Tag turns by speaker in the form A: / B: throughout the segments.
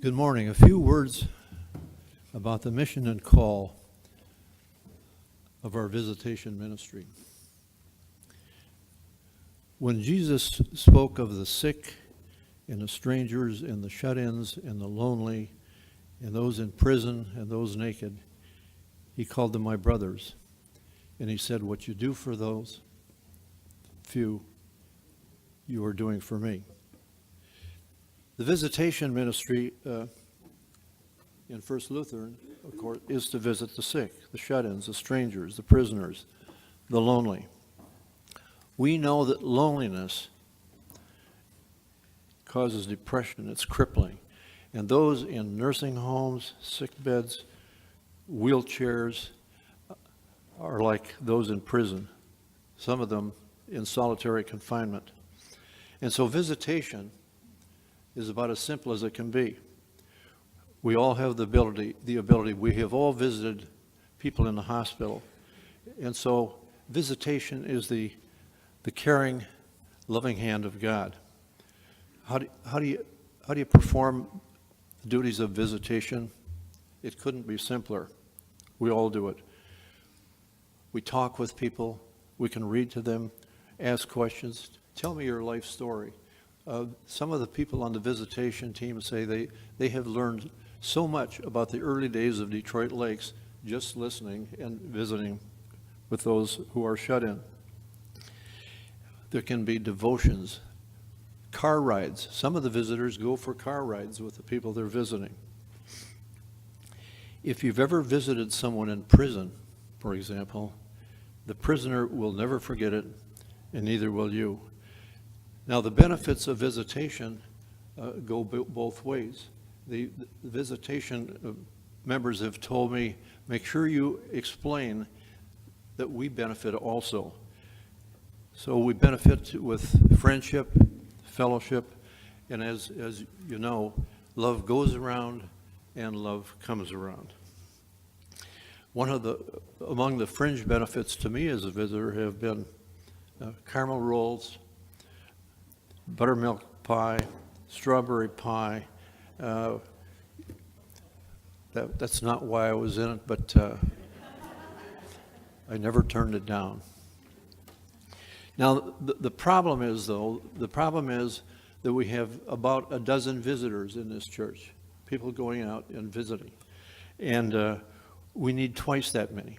A: Good morning. A few words about the mission and call of our visitation ministry. When Jesus spoke of the sick and the strangers and the shut-ins and the lonely and those in prison and those naked, he called them my brothers. And he said, what you do for those few, you are doing for me. The visitation ministry in First Lutheran, of course, is to visit the sick, the shut-ins, the strangers, the prisoners, the lonely. We know that loneliness causes depression. It's crippling. And those in nursing homes, sick beds, wheelchairs are like those in prison, some of them in solitary confinement. And so visitation is about as simple as it can be. We all have the ability. We have all visited people in the hospital. And so visitation is the caring, loving hand of God. How do you perform the duties of visitation? It couldn't be simpler. We all do it. We talk with people. We can read to them, ask questions. Tell me your life story. Some of the people on the visitation team say they have learned so much about the early days of Detroit Lakes just listening and visiting with those who are shut in. There can be devotions, car rides. Some of the visitors go for car rides with the people they're visiting. If you've ever visited someone in prison, for example, the prisoner will never forget it, and neither will you. Now, the benefits of visitation go both ways. The visitation members have told me, make sure you explain that we benefit also. So we benefit with friendship, fellowship, and as you know, love goes around and love comes around. Among the fringe benefits to me as a visitor have been caramel rolls, buttermilk pie, strawberry pie. That's not why I was in it, but I never turned it down. Now, the problem is that we have about a dozen visitors in this church, people going out and visiting. And we need twice that many.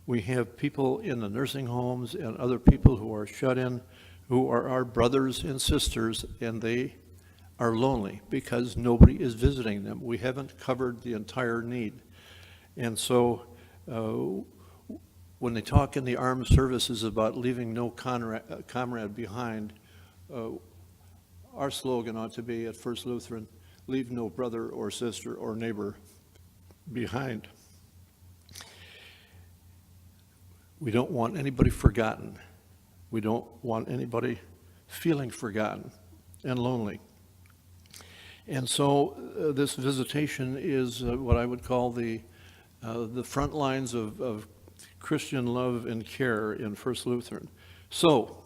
A: We have people in the nursing homes and other people who are shut in, who are our brothers and sisters, and they are lonely because nobody is visiting them. We haven't covered the entire need. And so when they talk in the armed services about leaving no comrade behind, our slogan ought to be at First Lutheran, leave no brother or sister or neighbor behind. We don't want anybody forgotten. We don't want anybody feeling forgotten and lonely. And so this visitation is what I would call the front lines of Christian love and care in First Lutheran. So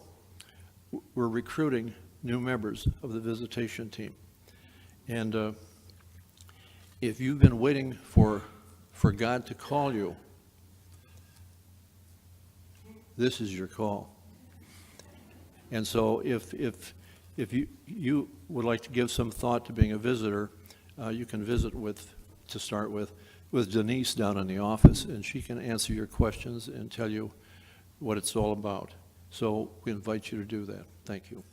A: we're recruiting new members of the visitation team. And if you've been waiting for God to call you, this is your call. And so if you would like to give some thought to being a visitor, you can visit to start with Denise down in the office, and she can answer your questions and tell you what it's all about. So we invite you to do that. Thank you.